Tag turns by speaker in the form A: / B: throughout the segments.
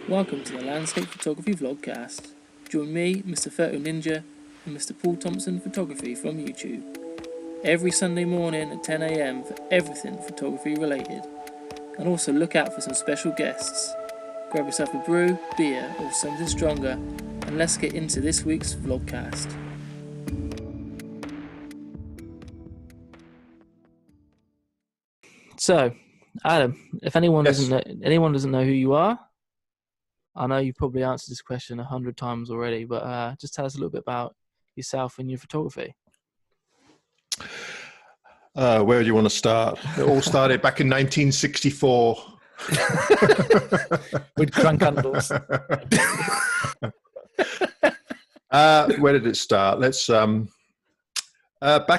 A: Welcome to the Landscape Photography Vlogcast. Join me, Mr. Photoninja, and Mr. Paul Thompson Photography from YouTube. Every Sunday morning at 10 AM for everything photography related. And also look out for some special guests. Grab yourself a brew, beer, or something stronger, and let's get into this week's Vlogcast. So, Adam, if anyone doesn't know who you are, I know you probably answered this question 100 times already, but just tell us a little bit about yourself and your photography.
B: Where do you want to start? It all started back in 1964.
C: With crank handles.
B: Where did it start? Let's back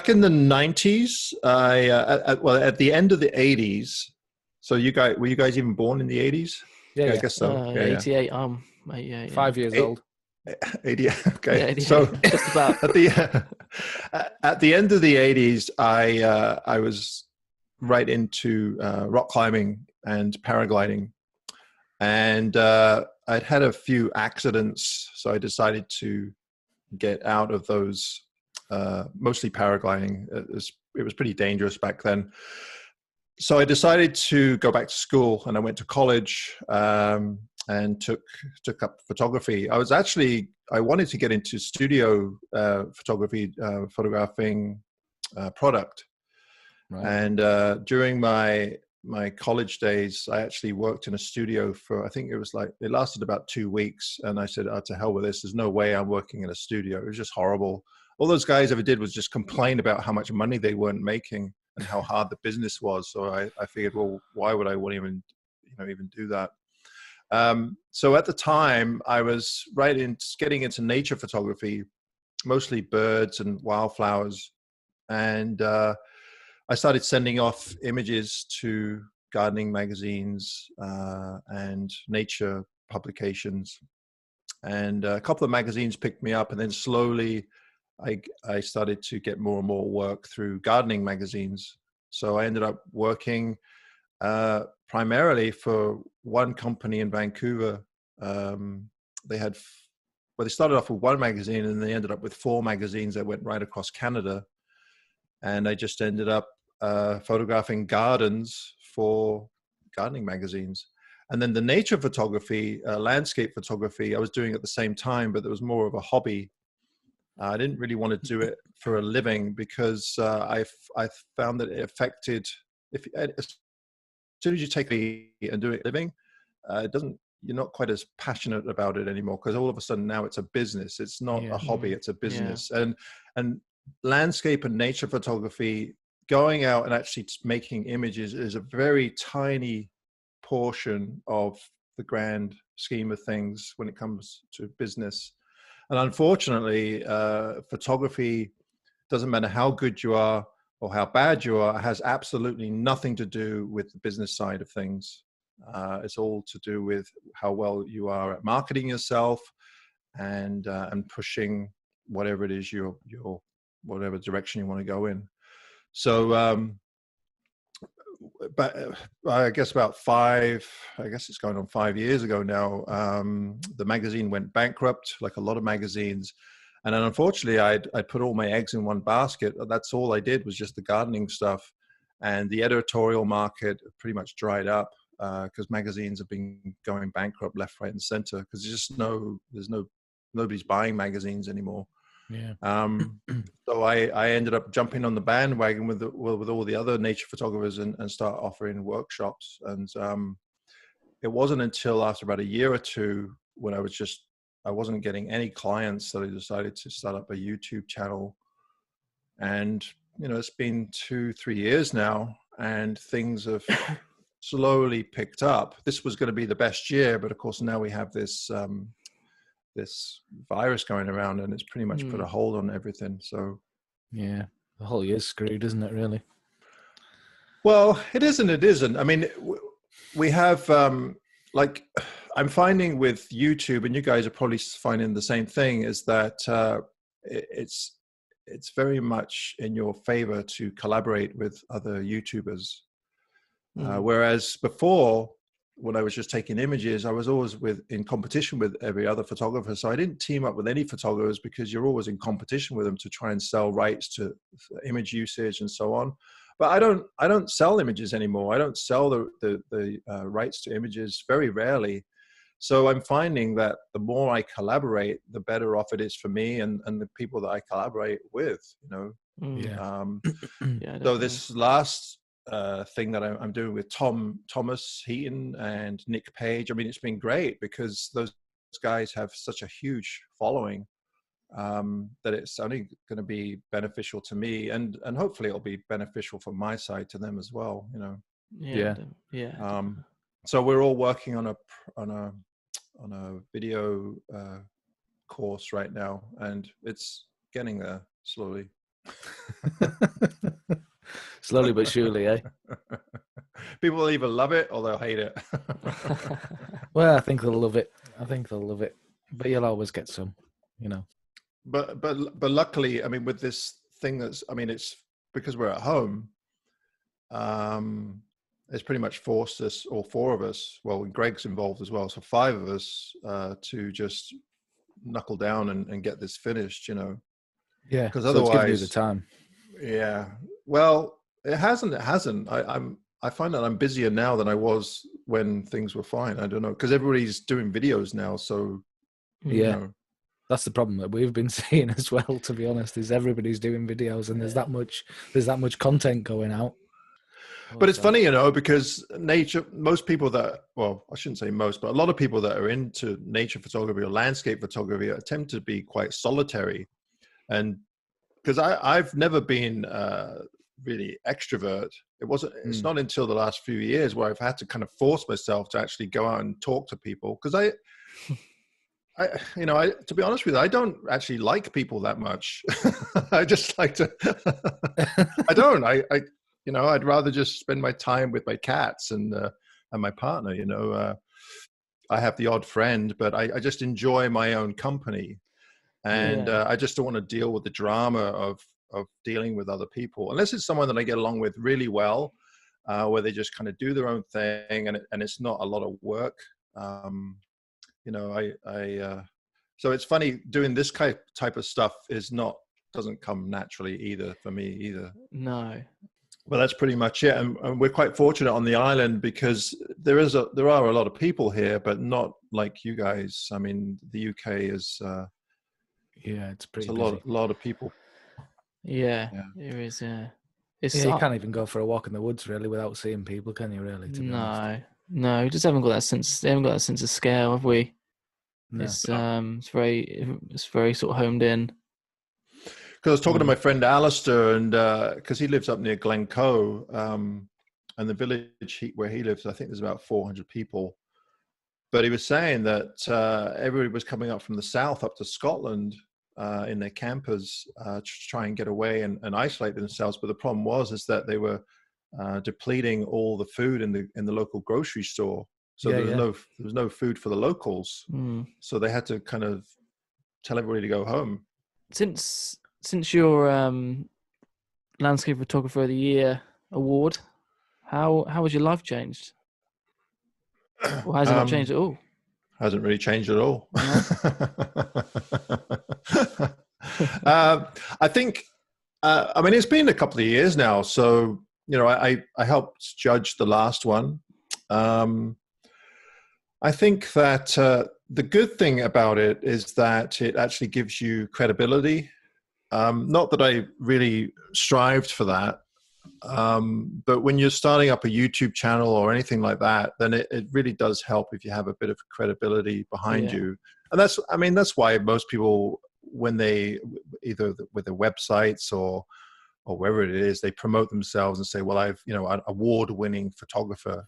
B: in the 90s. At the end of the 80s. So were you guys even born in the 80s?
C: Yeah,
B: I guess so.
A: 88.
C: Yeah. 5 years old.
B: 80. Okay.
A: Yeah, 88.
B: So
A: just about.
B: At the end of the 80s, I was right into rock climbing and paragliding, and I'd had a few accidents, so I decided to get out of those. Mostly paragliding. It was pretty dangerous back then. So I decided to go back to school, and I went to college and took up photography. I wanted to get into studio photography, photographing product. Right. And during my college days, I actually worked in a studio for, I think it lasted about 2 weeks. And I said, to hell with this. There's no way I'm working in a studio. It was just horrible. All those guys ever did was just complain about how much money they weren't making and how hard the business was. So I figured, well, why would I want to even do that? So at the time, I was getting into nature photography, mostly birds and wildflowers. And I started sending off images to gardening magazines and nature publications. And a couple of magazines picked me up, and then slowly I started to get more and more work through gardening magazines. So I ended up working primarily for one company in Vancouver. They started off with one magazine, and they ended up with 4 magazines that went right across Canada. And I just ended up photographing gardens for gardening magazines. And then the nature photography, landscape photography, I was doing at the same time, but it was more of a hobby. I didn't really want to do it for a living because I found that it affected, as soon as you take it and do it living, you're not quite as passionate about it anymore, because all of a sudden now it's a business. It's not a hobby, it's a business. Yeah. And landscape and nature photography, going out and actually making images, is a very tiny portion of the grand scheme of things when it comes to business. And unfortunately, photography, doesn't matter how good you are or how bad you are, has absolutely nothing to do with the business side of things. It's all to do with how well you are at marketing yourself and pushing whatever it is your whatever direction you want to go in. So, but I guess it's going on 5 years ago now, the magazine went bankrupt, like a lot of magazines. And then unfortunately, I'd put all my eggs in one basket. That's all I did was just the gardening stuff. And the editorial market pretty much dried up because magazines have been going bankrupt left, right, and center, because nobody's buying magazines anymore.
C: Yeah.
B: So I ended up jumping on the bandwagon with all the other nature photographers and start offering workshops. And it wasn't until after about a year or two, when I wasn't getting any clients, that I decided to start up a YouTube channel. And it's been 2-3 years now, and things have slowly picked up. This was going to be the best year, but of course now we have this virus going around, and it's pretty much put a hold on everything. So
C: yeah, the whole year's screwed, isn't it, really?
B: Well, it isn't. I mean, we have like, I'm finding with YouTube, and you guys are probably finding the same thing, is that it's very much in your favor to collaborate with other YouTubers. Whereas before, when I was just taking images, I was always in competition with every other photographer. So I didn't team up with any photographers because you're always in competition with them to try and sell rights to image usage and so on. But I don't sell images anymore. I don't sell the rights to images, very rarely. So I'm finding that the more I collaborate, the better off it is for me and the people that I collaborate with, you know.
C: Yeah.
A: Yeah,
B: So this last thing that I'm doing with Thomas Heaton and Nick Page, I mean, it's been great because those guys have such a huge following that it's only going to be beneficial to me, and hopefully it'll be beneficial from my side to them as well, you know.
A: Yeah.
B: So we're all working on a video course right now, and it's getting there slowly.
C: Slowly but surely, eh?
B: People will either love it or they'll hate it.
C: Well, I think they'll love it. But you'll always get some, you know.
B: But luckily, I mean, with this thing it's because we're at home. It's pretty much forced us, all four of us. Well, Greg's involved as well, so 5 of us to just knuckle down and get this finished, you know.
C: Yeah,
B: because
C: so
B: otherwise,
C: it's giving you the time.
B: Yeah. Well, it hasn't. I find that I'm busier now than I was when things were fine. I don't know, because everybody's doing videos now. So,
C: Yeah.
B: you know.
C: That's the problem that we've been seeing as well, to be honest, is everybody's doing videos and there's that much content going out.
B: But it's funny, you know, because most people that, well, I shouldn't say most, but a lot of people that are into nature photography or landscape photography tend to be quite solitary. And because I've never been really extrovert. It's not until the last few years where I've had to kind of force myself to actually go out and talk to people. Because to be honest with you, I don't actually like people that much. I just like to, I don't, I'd rather just spend my time with my cats and my partner, you know. I have the odd friend, but I just enjoy my own company. And I just don't want to deal with the drama of dealing with other people, unless it's someone that I get along with really well, where they just kind of do their own thing and it's not a lot of work. You know, so it's funny, doing this type of stuff doesn't come naturally either for me either.
A: No.
B: Well, that's pretty much it. And we're quite fortunate on the island because there are a lot of people here, but not like you guys. I mean, the UK is,
C: it's pretty
B: it's
C: busy.
B: a lot of people.
A: Yeah, it is. Yeah,
C: you can't even go for a walk in the woods really without seeing people, can you? Really, to be honest.
A: No, we just haven't got that sense. They haven't got that sense of scale, have we?
C: No.
A: It's very sort of homed in.
B: Because I was talking to my friend Alistair, and because he lives up near Glencoe, and the village where he lives, I think there's about 400 people. But he was saying that everybody was coming up from the south up to Scotland in their campers to try and get away and isolate themselves. But the problem is that they were depleting all the food in the local grocery store. So there was no food for the locals. So they had to kind of tell everybody to go home.
A: Since your Landscape Photographer of the Year award, how has your life changed? Or has it not changed at all?
B: Hasn't really changed at all. I think, I mean, it's been a couple of years now. So, you know, I helped judge the last one. I think that the good thing about it is that it actually gives you credibility. Not that I really strived for that. But when you're starting up a YouTube channel or anything like that, then it really does help if you have a bit of credibility behind you. And that's why most people, when they either with their websites or wherever it is, they promote themselves and say, well, I'm an award-winning photographer,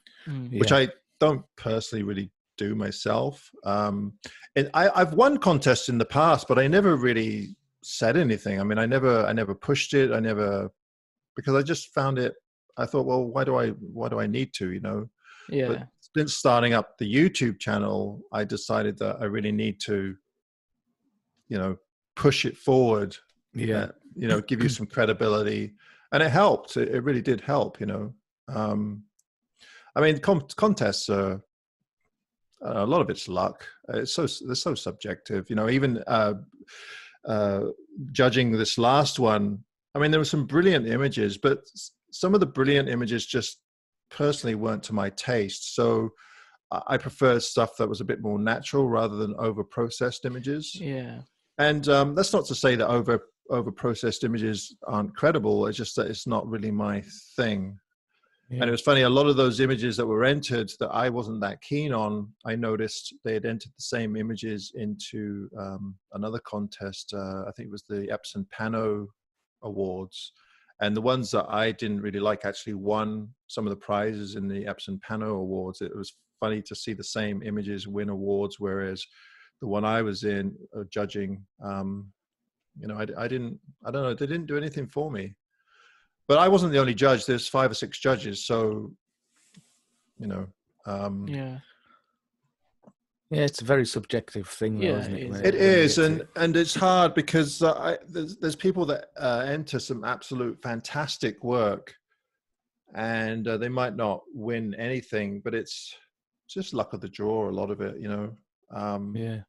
B: which I don't personally really do myself. And I've won contests in the past, but I never really said anything. I mean, I never pushed it. Because I just found it, I thought, well, why do I need to, you know?
A: Yeah.
B: But since starting up the YouTube channel, I decided that I really need to, you know, push it forward. You know, give you some credibility. And it helped. It really did help, you know. I mean, contests are a lot of it's luck. They're so subjective, you know. Even judging this last one, I mean, there were some brilliant images, but some of the brilliant images just personally weren't to my taste. So I prefer stuff that was a bit more natural rather than over processed images.
A: Yeah.
B: And that's not to say that over processed images aren't credible. It's just that it's not really my thing.
C: Yeah.
B: And it was funny, a lot of those images that were entered that I wasn't that keen on, I noticed they had entered the same images into another contest. I think it was the Epson Pano Awards. And the ones that I didn't really like actually won some of the prizes in the Epson Pano Awards. It was funny to see the same images win awards, whereas the one I was in judging, you know, I don't know, they didn't do anything for me. But I wasn't the only judge. There's 5 or 6 judges, so you know.
A: Yeah.
C: Yeah, it's a very subjective thing, though,
A: Yeah,
C: isn't it?
A: it is.
B: It is, and it's hard because there's people that enter some absolute fantastic work, and they might not win anything, but it's just luck of the draw. A lot of it, you know.
C: Yeah.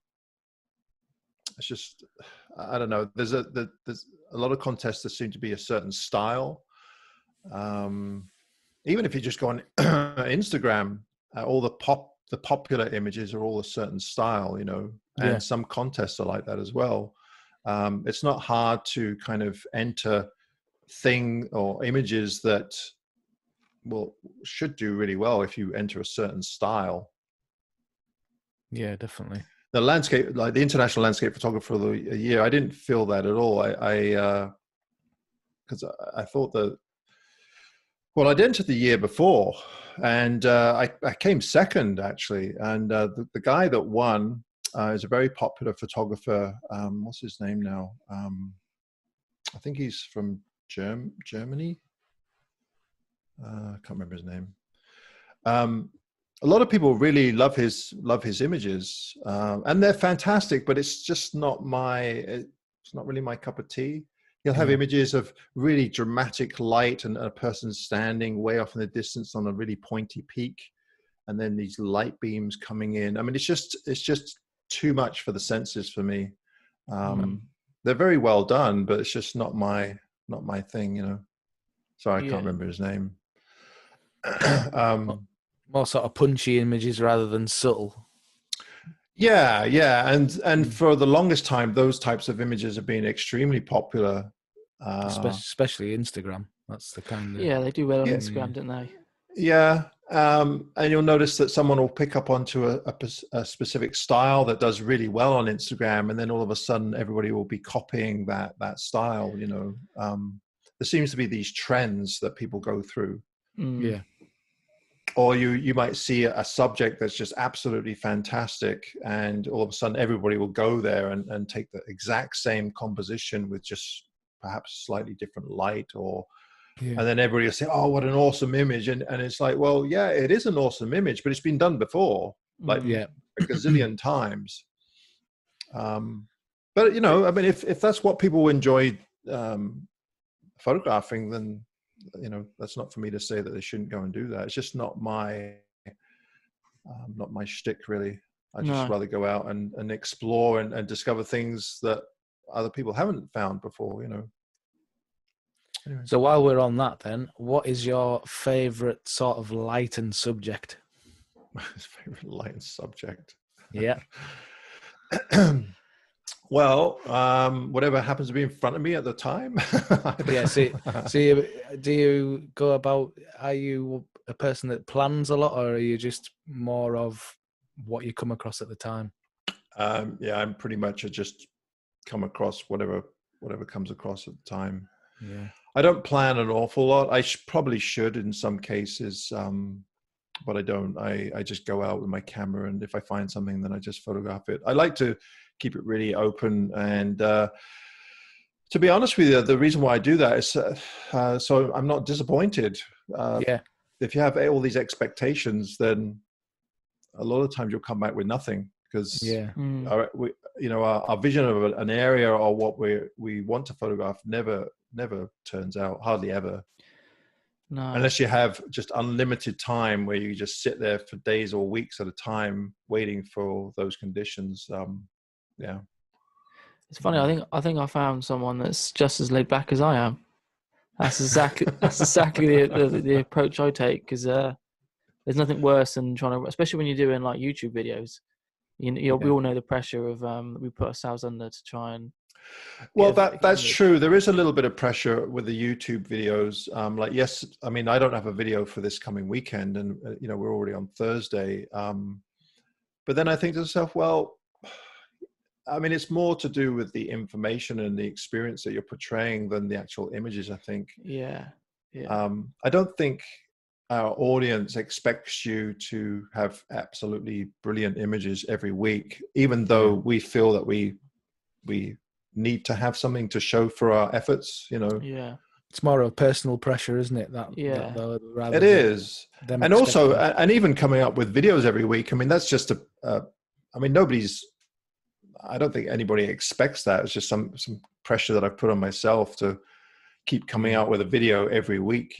B: It's just, I don't know. There's a lot of contests that seem to be a certain style. Even if you just go on Instagram, all the popular images are all a certain style, you know, and some contests are like that as well. It's not hard to kind of enter thing or images that should do really well if you enter a certain style.
C: Yeah, definitely.
B: The landscape, like the International Landscape Photographer of the Year, I didn't feel that at all. Because I thought that, well, I'd entered the year before, and I came second actually. And the guy that won is a very popular photographer. What's his name now? I think he's from Germany. I can't remember his name. A lot of people really love his images, and they're fantastic. But it's just not it's not really my cup of tea. He'll have images of really dramatic light and a person standing way off in the distance on a really pointy peak, and then these light beams coming in. I mean, it's just too much for the senses for me. They're very well done, but it's just not my thing, you know. Sorry, I can't remember his name.
C: More sort of punchy images rather than subtle.
B: Yeah, and for the longest time, those types of images have been extremely popular,
C: especially Instagram. That's the kind of
A: they do well on Instagram, don't they?
B: Yeah, and you'll notice that someone will pick up onto a specific style that does really well on Instagram, and then all of a sudden, everybody will be copying that style. You know, there seems to be these trends that people go through.
C: Yeah.
B: Or you might see a subject that's just absolutely fantastic, and all of a sudden everybody will go there and take the exact same composition with just perhaps slightly different light, and then everybody will say, "Oh, what an awesome image!" And it's like, well, yeah, it is an awesome image, but it's been done before, like a gazillion times. But you know, I mean, if that's what people enjoy photographing, then you know, that's not for me to say that they shouldn't go and do that. It's just not my shtick, really. I just rather go out and explore and discover things that other people haven't found before, you know. Anyway.
C: So while we're on that, then, what is your favorite sort of light and subject?
B: His favorite light and subject.
C: Yeah.
B: Well, whatever happens to be in front of me at the time.
C: Yeah. See, do you go about? Are you a person that plans a lot, or are you just more of what you come across at the time?
B: Yeah, I'm pretty much just come across whatever comes across at the time.
C: Yeah.
B: I don't plan an awful lot. I probably should in some cases, but I don't. I just go out with my camera, and if I find something, then I just photograph it. I like to keep it really open, and to be honest with you, the reason why I do that is so I'm not disappointed. If you have all these expectations, then a lot of times you'll come back with nothing, because our vision of an area or what we want to photograph never turns out, hardly ever.
A: No.
B: Unless you have just unlimited time where you just sit there for days or weeks at a time waiting for those conditions. Yeah.
A: It's funny. I think I found someone that's just as laid back as I am. That's exactly the approach I take, because there's nothing worse than trying to, especially when you're doing like YouTube videos. We all know the pressure of we put ourselves under to try and.
B: Well, that's true. There is a little bit of pressure with the YouTube videos. Like, yes, I mean, I don't have a video for this coming weekend, and we're already on Thursday. But then I think to myself, well, I mean, it's more to do with the information and the experience that you're portraying than the actual images, I think.
A: Yeah.
B: I don't think our audience expects you to have absolutely brilliant images every week, even though we feel that we need to have something to show for our efforts,
A: Yeah.
C: It's more of personal pressure, isn't it?
B: It is. And also, and even coming up with videos every week, I mean, that's just I don't think anybody expects that. It's just some pressure that I've put on myself to keep coming out with a video every week,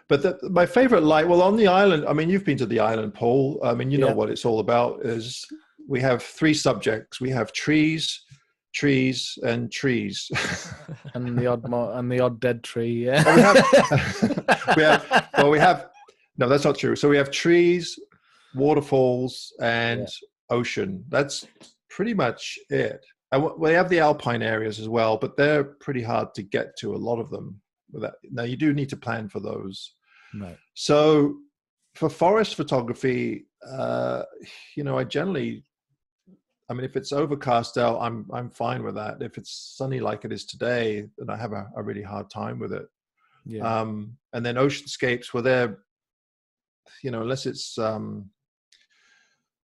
B: But my favorite on the island, I mean, you've been to the island, Paul. I mean, you know what it's all about is we have 3 subjects. We have trees, and trees.
C: and the odd dead tree, yeah.
B: We have, no, that's not true. So we have trees, waterfalls, and ocean. That's pretty much it. And we have the alpine areas as well, but they're pretty hard to get to, a lot of them. Now, you do need to plan for those.
C: Right.
B: So for forest photography, I generally, I mean, if it's overcast out, I'm fine with that. If it's sunny like it is today, then I have a really hard time with it.
C: Yeah.
B: And then oceanscapes, where they're, unless it's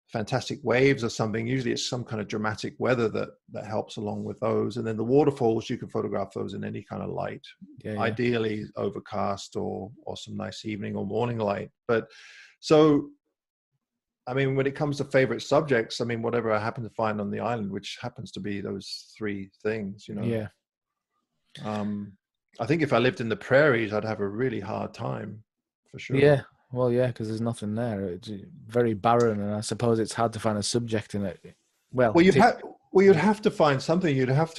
B: fantastic waves or something, usually it's some kind of dramatic weather that helps along with those. And then the waterfalls, you can photograph those in any kind of light, ideally overcast or some nice evening or morning light. But so, I mean, when it comes to favorite subjects, I mean, whatever I happen to find on the island, which happens to be those 3 things,
C: Yeah.
B: I think if I lived in the prairies, I'd have a really hard time, for sure.
C: Yeah. Well, yeah, because there's nothing there. It's very barren, and I suppose it's hard to find a subject in it.
B: You'd have to find something. You'd have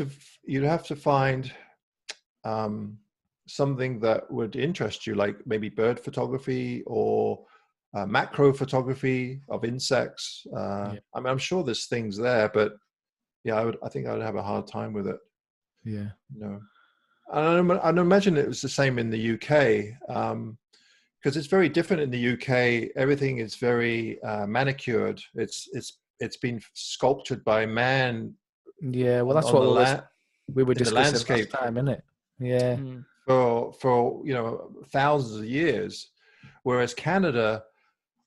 B: to find something that would interest you, like maybe bird photography or macro photography of insects. I mean, I'm sure there's things there, but I think I would have a hard time with it.
C: Yeah.
B: And I imagine it was the same in the UK. Because it's very different in the UK. Everything is very manicured. It's been sculptured by man.
C: Yeah, well, that's what we were discussing last time, isn't it? Yeah.
B: For thousands of years, whereas Canada,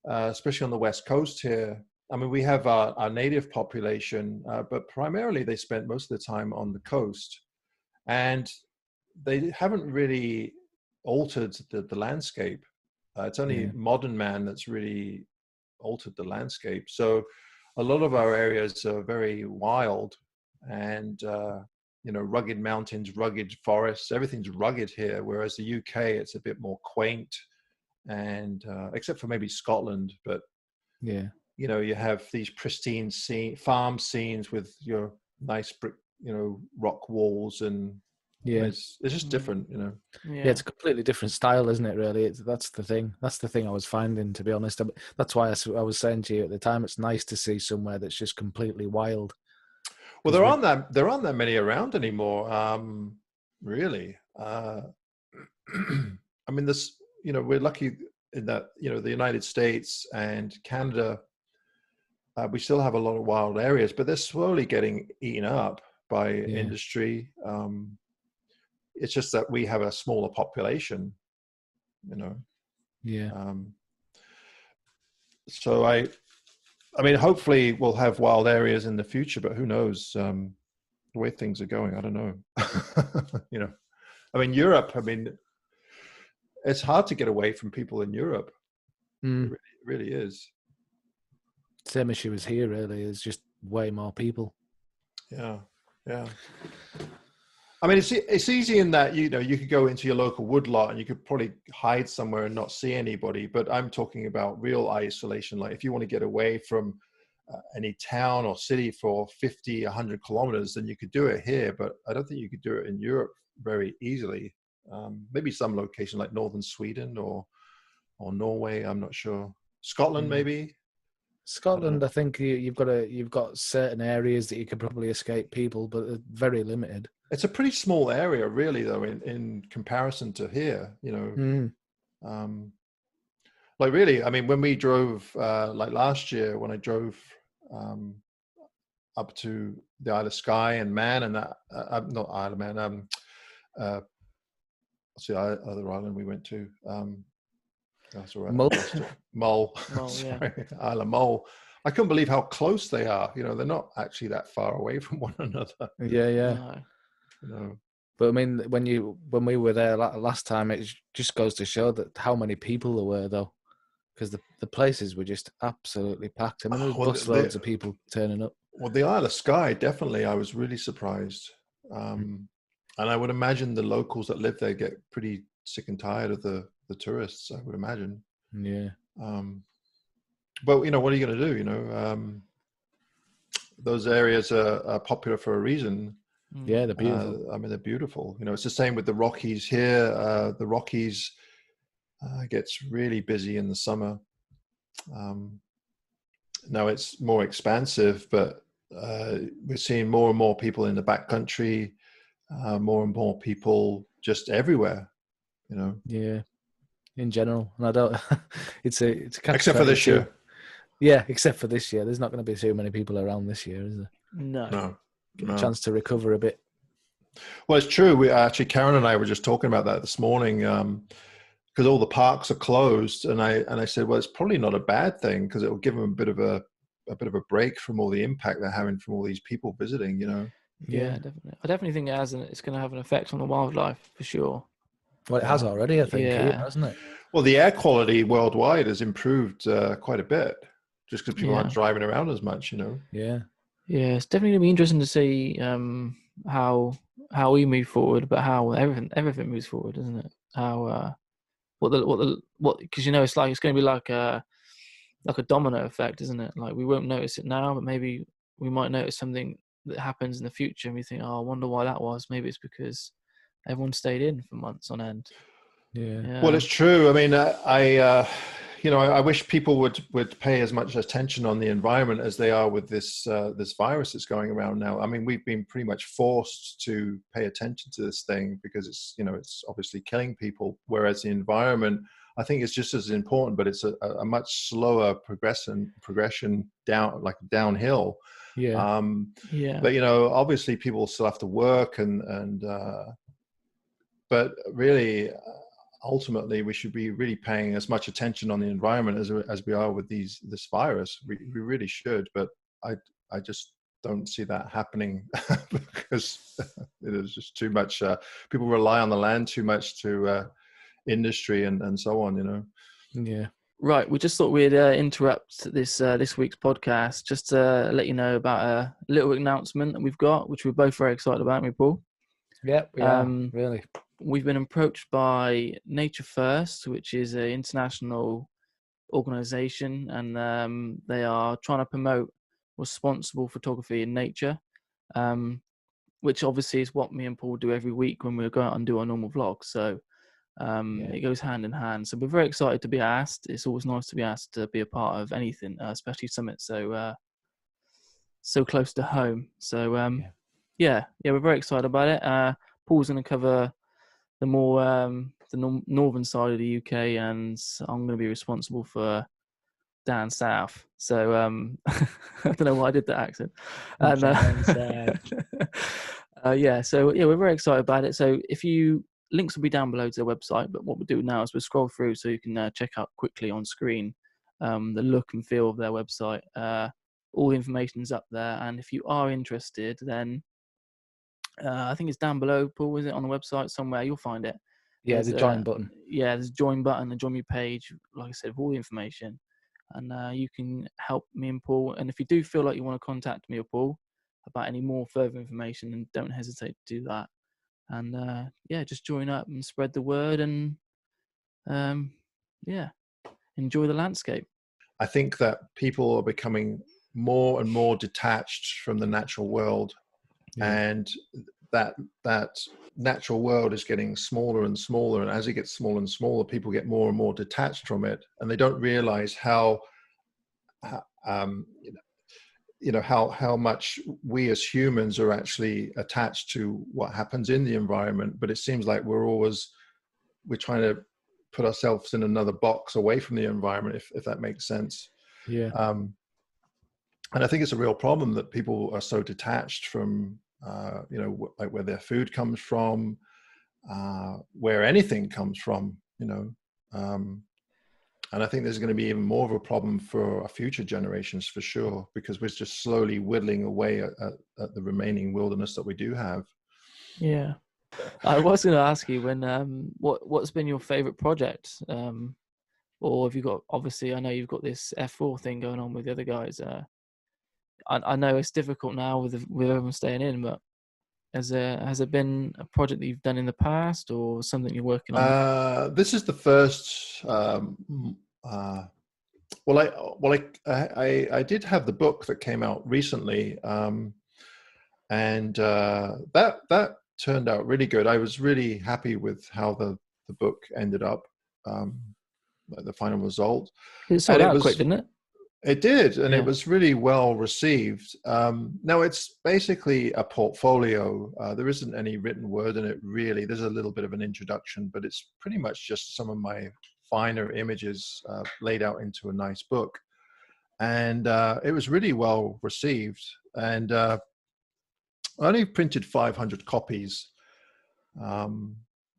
B: especially on the west coast here, I mean, we have our native population, but primarily they spent most of the time on the coast, and they haven't really altered the landscape. It's only modern man that's really altered the landscape. So a lot of our areas are very wild and, rugged mountains, rugged forests, everything's rugged here. Whereas the UK, it's a bit more quaint and, except for maybe Scotland, but you have these pristine farm scenes with your nice brick, rock walls and, it's just different,
C: Yeah, it's a completely different style, isn't it? Really, that's the thing. That's the thing I was finding, to be honest. That's why I was saying to you at the time, it's nice to see somewhere that's just completely wild.
B: Well, there aren't that many around anymore, really. I mean, we're lucky in that the United States and Canada, we still have a lot of wild areas, but they're slowly getting eaten up by industry. It's just that we have a smaller population, So I mean, hopefully we'll have wild areas in the future, but who knows the way things are going? I don't know. I mean, Europe, I mean, it's hard to get away from people in Europe. It really is.
C: Same issue as here, really. There's just way more people.
B: Yeah. I mean, it's easy in that, you know, you could go into your local woodlot and you could probably hide somewhere and not see anybody. But I'm talking about real isolation. Like if you want to get away from any town or city for 50, 100 kilometers, then you could do it here. But I don't think you could do it in Europe very easily. Maybe some location like northern Sweden or Norway. I'm not sure. Scotland, maybe.
C: Scotland, I think you've got certain areas that you could probably escape people, but they're very limited.
B: It's a pretty small area, really, though, in comparison to here. You know, like really, I mean, when we drove, like last year, when I drove up to the Isle of Skye and Man, and that not Isle of Man, what's the other island we went to? That's all right.
C: Mull.
B: Mull.
A: Mull,
B: Sorry, Isle of Mull. I couldn't believe how close they are. You know, they're not actually that far away from one another.
C: Yeah.
A: No.
B: You know.
C: But I mean, when we were there last time, it just goes to show that how many people there were, though, because the places were just absolutely packed. I mean, there was busloads of people turning up.
B: Well, the Isle of Skye, definitely, I was really surprised. And I would imagine the locals that live there get pretty sick and tired of the tourists, I would imagine.
C: Yeah.
B: But, you know, what are you going to do? You know, those areas are popular for a reason.
C: Yeah, they're beautiful.
B: I mean, they're beautiful. You know, it's the same with the Rockies here. The Rockies gets really busy in the summer. Now it's more expansive, but we're seeing more and more people in the backcountry, more and more people just everywhere, you know.
C: Yeah, in general. And I don't, it's a
B: except for this year.
C: Yeah, except for this year. There's not going to be too many people around this year, is there?
A: No.
C: Get a chance to recover a bit.
B: Well, it's true. We actually, Karen and I were just talking about that this morning, because all the parks are closed, and I said, well, it's probably not a bad thing because it will give them a bit of a break from all the impact they're having from all these people visiting. You know.
A: Yeah, definitely. I definitely think it's going to have an effect on the wildlife for sure.
C: Well, it has already, I think, here, hasn't it?
B: Well, the air quality worldwide has improved quite a bit, just because people aren't driving around as much. You know.
C: Yeah.
A: Yeah, it's definitely going to be interesting to see how we move forward, but how everything moves forward, isn't it? How what because you know it's going to be like a domino effect, isn't it? Like we won't notice it now, but maybe we might notice something that happens in the future, and we think, oh, I wonder why that was. Maybe it's because everyone stayed in for months on end.
C: Yeah.
B: Well, it's true. I mean, I wish people would pay as much attention on the environment as they are with this virus that's going around now. I mean, we've been pretty much forced to pay attention to this thing because it's obviously killing people. Whereas the environment, I think, is just as important, but it's a much slower progression downhill.
C: Yeah.
B: But obviously, people still have to work but really, ultimately, we should be really paying as much attention on the environment as we are with this virus. We really should, but I just don't see that happening because it is just too much. People rely on the land too much to industry and so on. You know.
C: Yeah.
A: Right. We just thought we'd interrupt this week's podcast just to let you know about a little announcement that we've got, which we're both very excited about, aren't we, Paul?
C: Yeah, we are, really.
A: We've been approached by Nature First, which is an international organization, and they are trying to promote responsible photography in nature, which obviously is what me and Paul do every week when we go out and do our normal vlogs. So it goes hand in hand. So we're very excited to be asked. It's always nice to be asked to be a part of anything, especially something so close to home. So we're very excited about it. Paul's going to cover the more the northern side of the UK, and I'm going to be responsible for down south. So I don't know why I did that accent. And, we're very excited about it. So links will be down below to the website, but what we'll do now is we'll scroll through so you can check out quickly on screen the look and feel of their website. All the information's up there, and if you are interested, then I think it's down below, Paul. Is it on the website somewhere? You'll find it.
C: Yeah, there's a join button.
A: Yeah, there's a join button, a join me page, like I said, with all the information. And you can help me and Paul. And if you do feel like you want to contact me or Paul about any more further information, then don't hesitate to do that. and yeah, just join up and spread the word, and yeah, enjoy the landscape.
B: I think that people are becoming more and more detached from the natural world, and that natural world is getting smaller and smaller. And as it gets smaller and smaller, people get more and more detached from it, and they don't realize how how much we as humans are actually attached to what happens in the environment. But it seems like we're trying to put ourselves in another box away from the environment, if that makes sense.
C: Yeah.
B: And I think it's a real problem that people are so detached from, like where their food comes from, where anything comes from, and I think there's going to be even more of a problem for our future generations, for sure, because we're just slowly whittling away at the remaining wilderness that we do have.
A: Yeah. I was going to ask you what's been your favorite project? Or have you got, obviously, I know you've got this F4 thing going on with the other guys. I know it's difficult now with everyone staying in, but has there been a project that you've done in the past, or something you're working on?
B: This is the first. I did have the book that came out recently, and that turned out really good. I was really happy with how the book ended up, the final result.
A: It sold out quick, didn't it?
B: It did, and it was really well received. Now, it's basically a portfolio. There isn't any written word in it, really. There's a little bit of an introduction, but it's pretty much just some of my finer images laid out into a nice book. And it was really well received. And I only printed 500 copies, but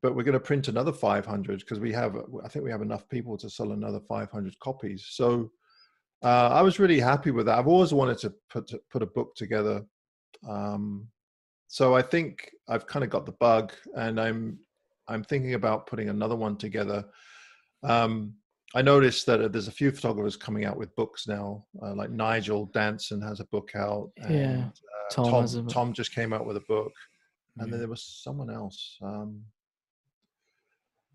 B: we're going to print another 500 because I think we have enough people to sell another 500 copies. So I was really happy with that. I've always wanted to put a book together. So I think I've kind of got the bug, and I'm thinking about putting another one together. I noticed that there's a few photographers coming out with books now, like Nigel Danson has a book out, and Tom just came out with a book, and then there was someone else.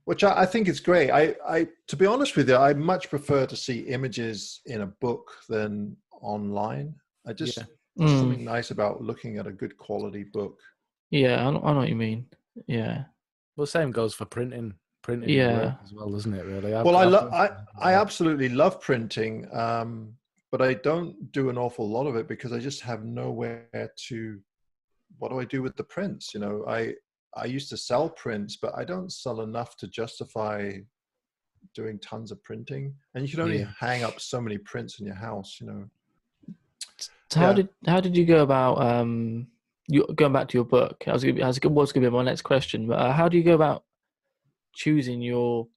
B: Which I think is great. I to be honest with you, I much prefer to see images in a book than online. There's something nice about looking at a good quality book.
A: Yeah, I know what you mean. Yeah.
C: Well, same goes for printing. Printing
A: yeah
C: as well, doesn't it? Really.
B: I absolutely love printing, but I don't do an awful lot of it because I just have nowhere to. What do I do with the prints? I used to sell prints, but I don't sell enough to justify doing tons of printing. And you can only hang up so many prints in your house,
A: So how did you go about going back to your book? Was going to be my next question, but how do you go about choosing your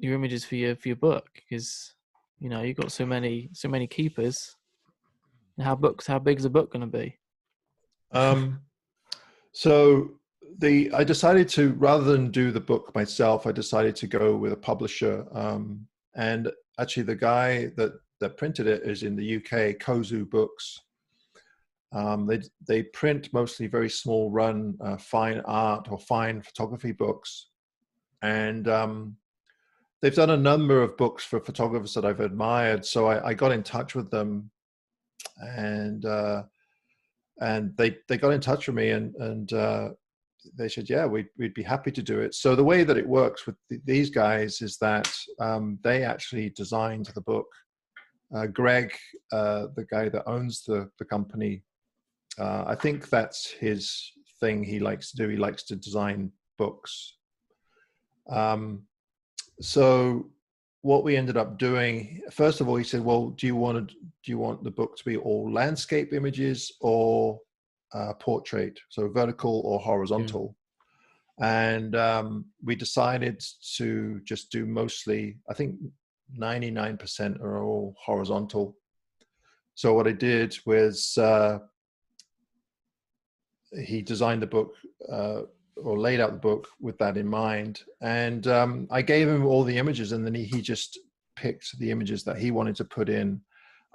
A: images for your book? Because you've got so many keepers. How big is a book going to be?
B: So I decided to, rather than do the book myself, I decided to go with a publisher. And actually the guy that printed it is in the UK, Kozu Books. They print mostly very small run, fine art or fine photography books. And they've done a number of books for photographers that I've admired. So I got in touch with them, and they got in touch with me, and they said, yeah, we'd be happy to do it. So the way that it works with these guys is that they actually designed the book. Greg, the guy that owns the company, I think that's his thing he likes to do. He likes to design books. So what we ended up doing, first of all, he said, well, do you want the book to be all landscape images or portrait, so vertical or horizontal? And we decided to just do mostly, I think 99% are all horizontal. So what I did was he designed the book or laid out the book with that in mind. And I gave him all the images, and then he just picked the images that he wanted to put in.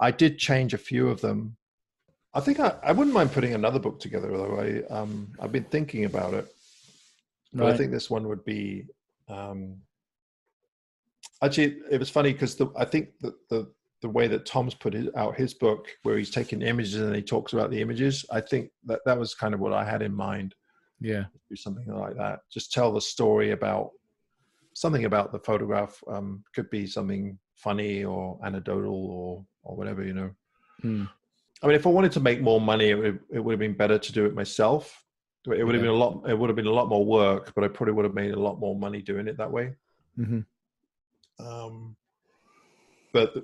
B: I did change a few of them. I think I wouldn't mind putting another book together, though. I've been thinking about it. But I think this one would be. Actually, it was funny because I think that the way that Tom's put out his book, where he's taking images and he talks about the images, I think that was kind of what I had in mind.
C: Yeah,
B: Do something like that. Just tell the story about something about the photograph. Could be something funny or anecdotal or whatever, you know. I mean, if I wanted to make more money, it would have been better to do it myself. It would have been a lot. It would have been a lot more work, but I probably would have made a lot more money doing it that way. But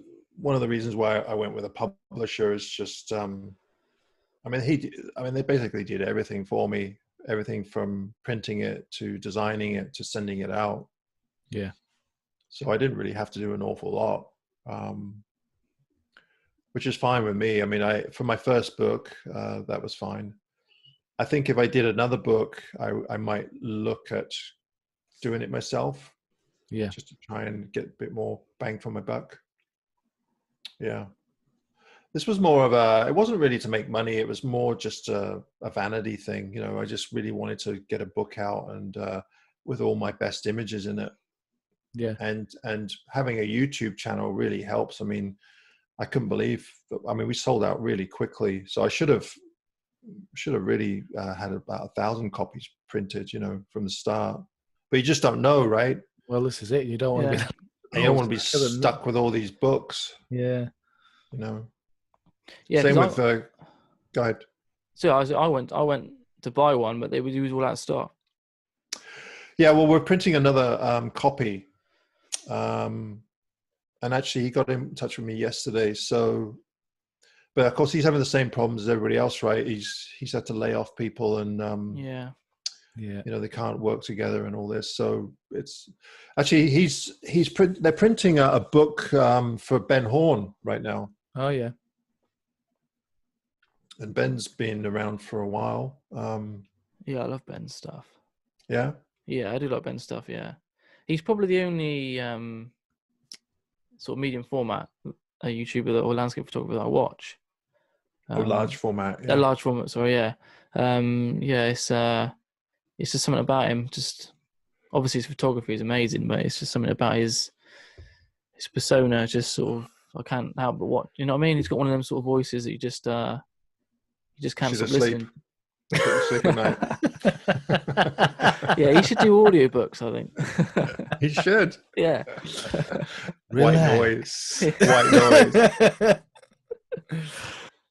B: one of the reasons why I went with a publisher is just, I mean, they basically did everything for me, everything from printing it to designing it to sending it out.
C: Yeah.
B: So I didn't really have to do an awful lot, which is fine with me. I mean, for my first book, that was fine. I think if I did another book, I might look at doing it myself.
C: Yeah.
B: Just to try and get a bit more bang for my buck. Yeah. This was more of it wasn't really to make money. It was more just a vanity thing. You know, I just really wanted to get a book out and with all my best images in it.
C: Yeah.
B: And having a YouTube channel really helps. I mean, I couldn't believe, I mean, we sold out really quickly. So I should have really had about 1,000 copies printed, you know, from the start. But you just don't know, right?
C: Well, this is it. You don't want to be.
B: You don't want to be stuck with all these books.
C: Yeah.
B: You know.
A: Yeah.
B: Same with go ahead.
A: So I went to buy one, but it was all out of stock.
B: Yeah. Well, we're printing another copy, and actually, he got in touch with me yesterday. So, but of course, he's having the same problems as everybody else, right? He's had to lay off people, and
C: Yeah.
B: You know, they can't work together and all this. So it's actually they're printing a book for Ben Horn right now.
C: Oh yeah.
B: And Ben's been around for a while.
A: Yeah, I love Ben's stuff.
B: Yeah.
A: Yeah, I do like Ben's stuff. Yeah, he's probably the only sort of medium format YouTuber or landscape photographer that I watch.
B: Large format. Yeah.
A: Large format. Sorry. Yeah. Yeah. It's just something about him. Just obviously his photography is amazing, but it's just something about his persona. Just sort of, I can't help but watch. You know what I mean? He's got one of them sort of voices that you just can't stop listening.
B: Sleep at night.
A: Yeah, he should do audiobooks, I think.
B: He should.
A: Yeah.
B: White noise. White noise.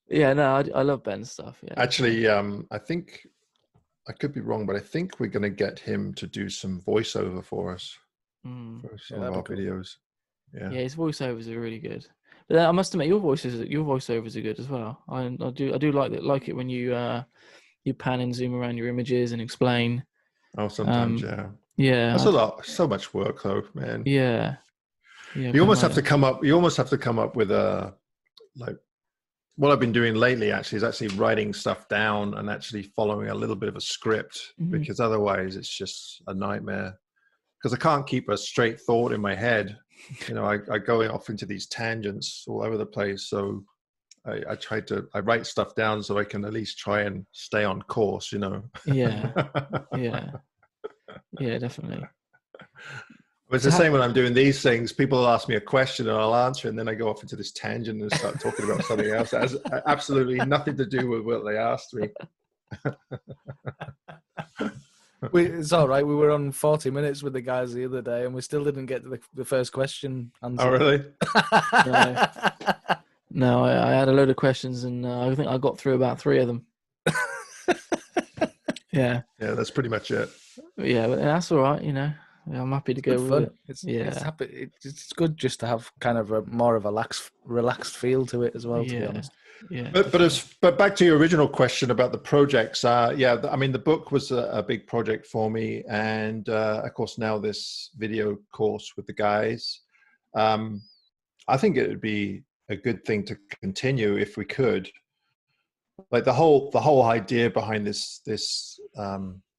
A: Yeah, no, I love Ben's stuff. Yeah.
B: Actually, I think I could be wrong, but I think we're going to get him to do some voiceover for us for some of our videos. Yeah.
A: Yeah, his voiceovers are really good. But I must admit, your voiceovers are good as well. I do like it when you pan and zoom around your images and explain.
B: Oh, sometimes, yeah.
A: Yeah.
B: That's a lot. So much work, though, man.
A: Yeah. Yeah.
B: You almost have to come up. You almost have to come up with what I've been doing lately actually is actually writing stuff down and actually following a little bit of a script, because otherwise it's just a nightmare, because I can't keep a straight thought in my head. You know, I go off into these tangents all over the place. So I write stuff down so I can at least try and stay on course, you know?
A: Yeah. Yeah. Yeah, definitely.
B: It's the same when I'm doing these things. People will ask me a question and I'll answer, and then I go off into this tangent and start talking about something else that has absolutely nothing to do with what they asked me.
C: It's all right. We were on 40 minutes with the guys the other day, and we still didn't get to the first question answered.
B: Oh, really?
A: No, I had a load of questions, and I think I got through about 3 of them. Yeah.
B: Yeah, that's pretty much it.
A: Yeah, but that's all right, you know. I'm happy to go with it.
C: It's good just to have kind of more of a relaxed feel to it as well, to be honest.
A: Yeah.
B: But back to your original question about the projects. I mean, the book was a big project for me, and of course now this video course with the guys. I think it would be a good thing to continue if we could. Like the whole idea behind this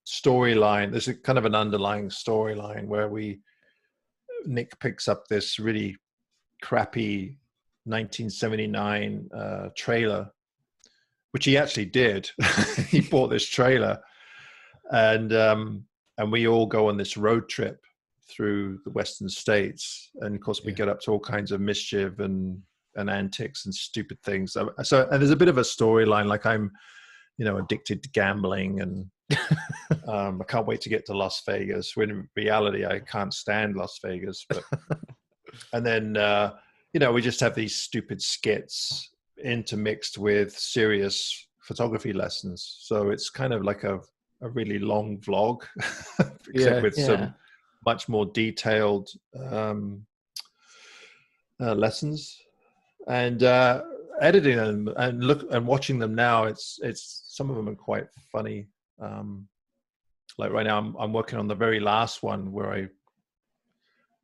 B: storyline, there's a kind of an underlying storyline where Nick picks up this really crappy 1979 trailer, which he actually did. He bought this trailer, and and we all go on this road trip through the Western states. And of course we get up to all kinds of mischief and antics and stupid things. So, and there's a bit of a storyline, like I'm, addicted to gambling, and I can't wait to get to Las Vegas, when in reality I can't stand Las Vegas. But and then we just have these stupid skits intermixed with serious photography lessons. So it's kind of like a really long vlog, except with some much more detailed lessons. And editing them and watching them now, it's some of them are quite funny. Like right now I'm working on the very last one where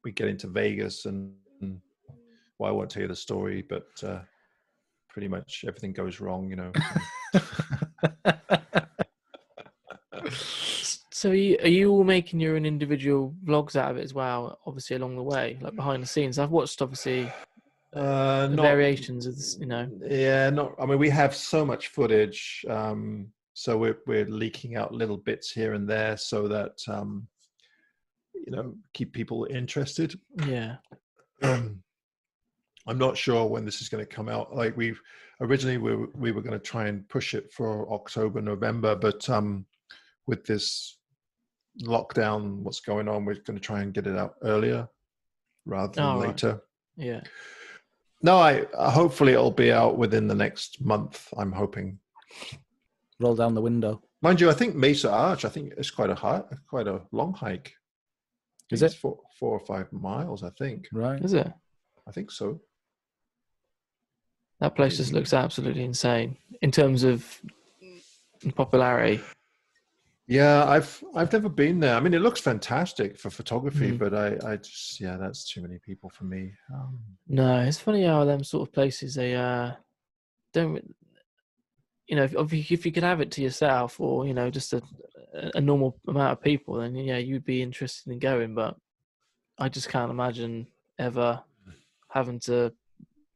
B: we get into Vegas, and I won't tell you the story, but pretty much everything goes wrong,
A: So are you all making your own individual vlogs out of it as well, obviously along the way, like behind the scenes? I've watched obviously the variations of this,
B: Yeah, I mean, we have so much footage, so we're leaking out little bits here and there so that keep people interested.
A: Yeah.
B: I'm not sure when this is going to come out. Like we were going to try and push it for October, November, but with this lockdown, what's going on, we're going to try and get it out earlier rather than later.
A: Right. Yeah.
B: No, hopefully it'll be out within the next month, I'm hoping.
C: Roll down the window.
B: Mind you, I think Mesa Arch, I think it's quite a long hike.
C: Is it?
B: It's 4 or 5 miles, I think.
C: Right.
A: Is it?
B: I think so.
A: That place just looks absolutely insane in terms of popularity.
B: Yeah, I've never been there. I mean, it looks fantastic for photography, but I just, that's too many people for me.
A: No, it's funny how them sort of places, they don't, if you could have it to yourself, or just a normal amount of people, then you'd be interested in going. But I just can't imagine ever having to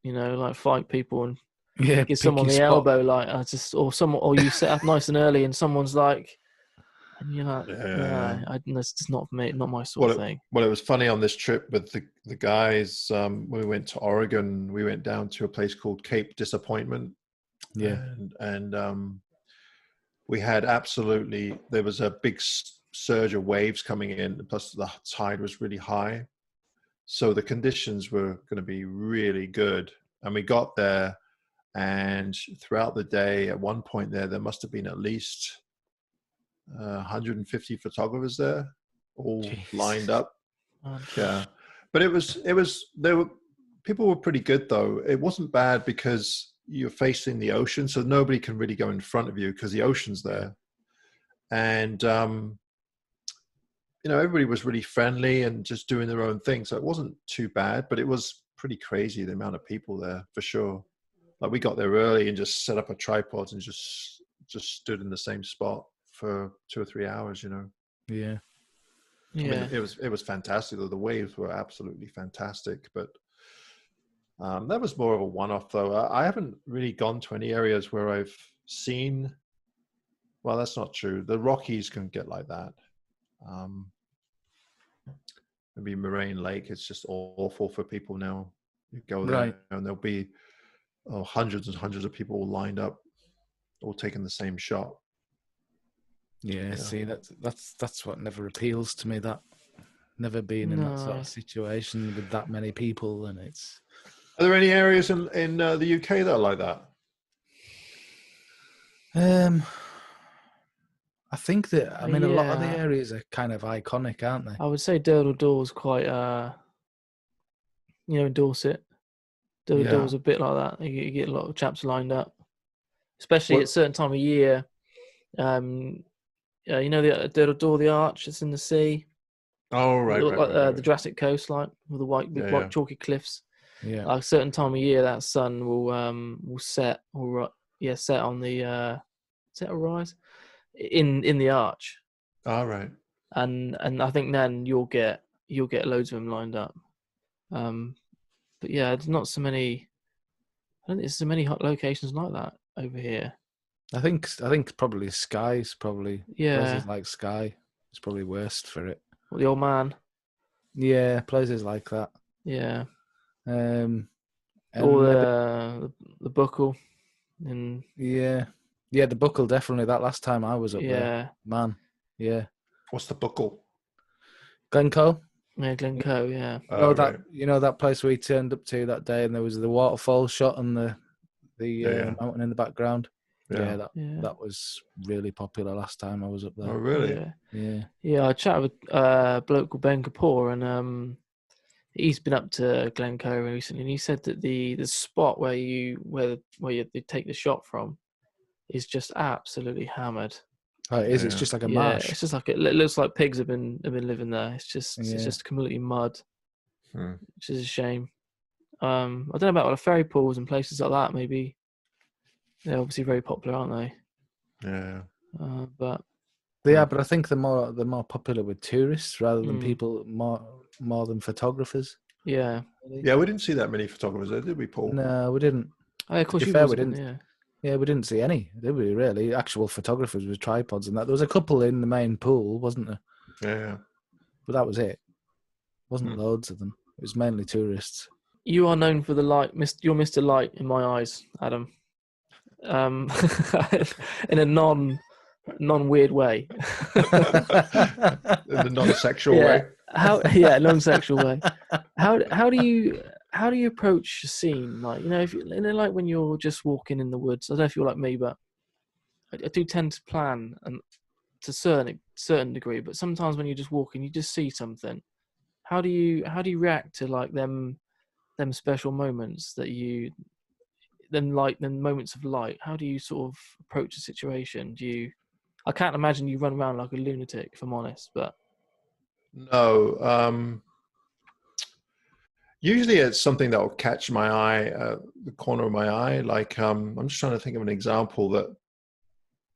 A: like fight people and give someone the elbow, like or you set up nice and early and someone's like, and you're like, that's just not me, not my sort of thing.
B: Well, it was funny on this trip with the guys. When we went to Oregon, we went down to a place called Cape Disappointment.
C: Yeah,
B: and we had there was a big surge of waves coming in, plus the tide was really high. So the conditions were going to be really good. And we got there, and throughout the day, at one point there must have been at least 150 photographers there, all lined up. Yeah. But people were pretty good though. It wasn't bad because you're facing the ocean, so nobody can really go in front of you because the ocean's there. And everybody was really friendly and just doing their own thing. So it wasn't too bad, but it was pretty crazy, the amount of people there, for sure. Like we got there early and just set up a tripod and just stood in the same spot for 2 or 3 hours,
C: Yeah.
B: I mean, it was fantastic. The waves were absolutely fantastic, but that was more of a one-off though. I haven't really gone to any areas where I've seen, well, that's not true. The Rockies can get like that. Maybe Moraine Lake, it's just awful for people now. You go there and there'll be hundreds and hundreds of people all lined up, all taking the same shot.
C: Yeah, see, that's what never appeals to me. That never been in that sort of situation with that many people, and it's.
B: Are there any areas in the UK that are like that?
C: I think that, a lot of the areas are kind of iconic, aren't they?
A: I would say Durdle Door's quite, in Dorset. Durdle Door's a bit like that. You get a lot of chaps lined up, especially at a certain time of year. The Durdle Door, the arch that's in the sea.
B: Oh, right.
A: The Jurassic Coast, like with the white chalky cliffs.
C: Yeah.
A: Like a certain time of year, that sun will set set on the set or rise in the arch.
B: All right.
A: And I think then you'll get loads of them lined up. But yeah, there's not so many. I don't think there's so many hot locations like that over here.
C: I think probably Skye's probably places like Skye. It's probably worst for it.
A: Well, the old man.
C: Yeah, places like that.
A: Yeah.
C: And
A: Or
C: maybe,
A: the buckle. And
C: yeah, the buckle definitely. That last time I was up there, man. Yeah,
B: What's the buckle?
C: Glencoe.
A: Yeah, Glencoe. Yeah.
B: Right.
C: That place we turned up to that day, and there was the waterfall shot and the mountain in the background.
B: Yeah.
C: That was really popular last time I was up there.
B: Oh, really?
A: Yeah. I chatted with a bloke called Ben Kapoor, and he's been up to Glencoe recently, and he said that the spot where you take the shot from is just absolutely hammered.
C: Oh, it is. It's just like a marsh.
A: It's just like it looks like pigs have been living there. It's just completely mud, which is a shame. I don't know about all the ferry pools and places like that. Maybe they're obviously very popular, aren't they?
B: Yeah.
A: But
C: I think they're more popular with tourists rather than people more than photographers.
A: Yeah.
B: Yeah, we didn't see that many photographers there, did we, Paul?
C: No, we didn't.
A: Oh, of course,
C: we didn't.
A: Yeah.
C: Yeah, we didn't see any, did we? Really, actual photographers with tripods and that. There was a couple in the main pool, wasn't there?
B: Yeah.
C: But that was it. Wasn't loads of them. It was mainly tourists.
A: You are known for the light. You're Mr. Light in my eyes, Adam. In a non-weird way.
B: In the non-sexual way.
A: Non-sexual way. How do you approach a scene? Like, like when you're just walking in the woods. I don't know if you're like me, but I do tend to plan and to a certain degree. But sometimes when you're just walking, you just see something. How do you react to like them special moments them moments of light? How do you sort of approach a situation? I can't imagine you run around like a lunatic, if I'm honest, but
B: no. Usually it's something that will catch my eye, the corner of my eye. Like I'm just trying to think of an example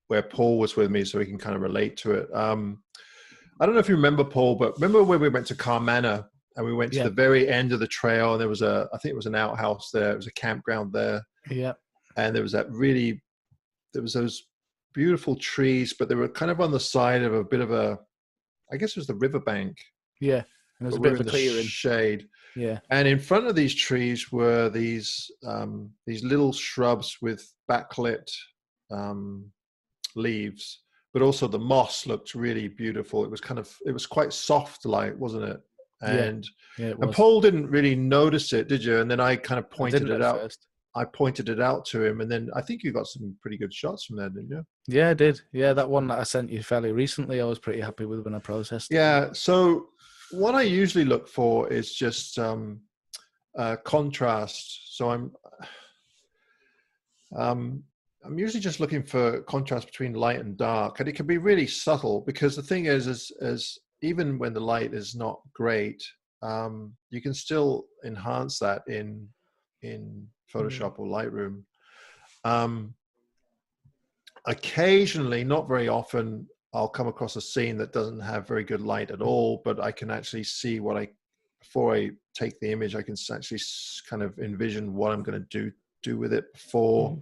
B: where Paul was with me, so we can kind of relate to it. I don't know if you remember, Paul, but remember when we went to Carmanah and we went to the very end of the trail, and there was I think it was an outhouse there. It was a campground there.
C: Yeah.
B: And there was those beautiful trees, but they were kind of on the side of a bit of I guess it was the riverbank.
C: Yeah. And there was a bit of a clearing.
B: Shade.
C: Yeah.
B: And in front of these trees were these little shrubs with backlit leaves, but also the moss looked really beautiful. It was quite soft light, wasn't it? And
C: it was.
B: And Paul didn't really notice it, did you? And then I kind of pointed it out.
C: First.
B: I pointed it out to him, and then I think you got some pretty good shots from there, didn't you?
C: Yeah, I did. Yeah, that one that I sent you fairly recently, I was pretty happy with when I processed it.
B: Yeah, so what I usually look for is just contrast. So I'm usually just looking for contrast between light and dark, and it can be really subtle, because the thing is even when the light is not great, you can still enhance that in Photoshop or Lightroom. Occasionally, not very often, I'll come across a scene that doesn't have very good light at all, but I can actually see before I take the image, I can actually kind of envision what I'm going to do with it before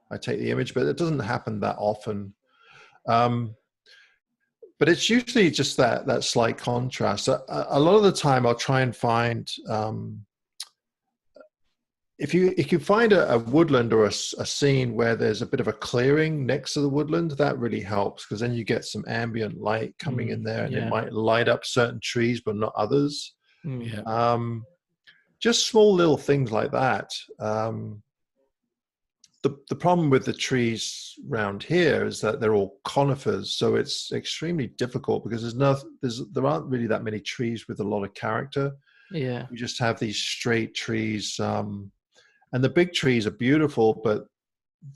B: I take the image, but it doesn't happen that often. But it's usually just that slight contrast. A lot of the time I'll try and find, if you find a woodland or a scene where there's a bit of a clearing next to the woodland, that really helps, because then you get some ambient light coming in there, and it might light up certain trees but not others. Just small little things like that. The problem with the trees around here is that they're all conifers, so it's extremely difficult, because there aren't really that many trees with a lot of character.
A: Yeah,
B: you just have these straight trees. And the big trees are beautiful, but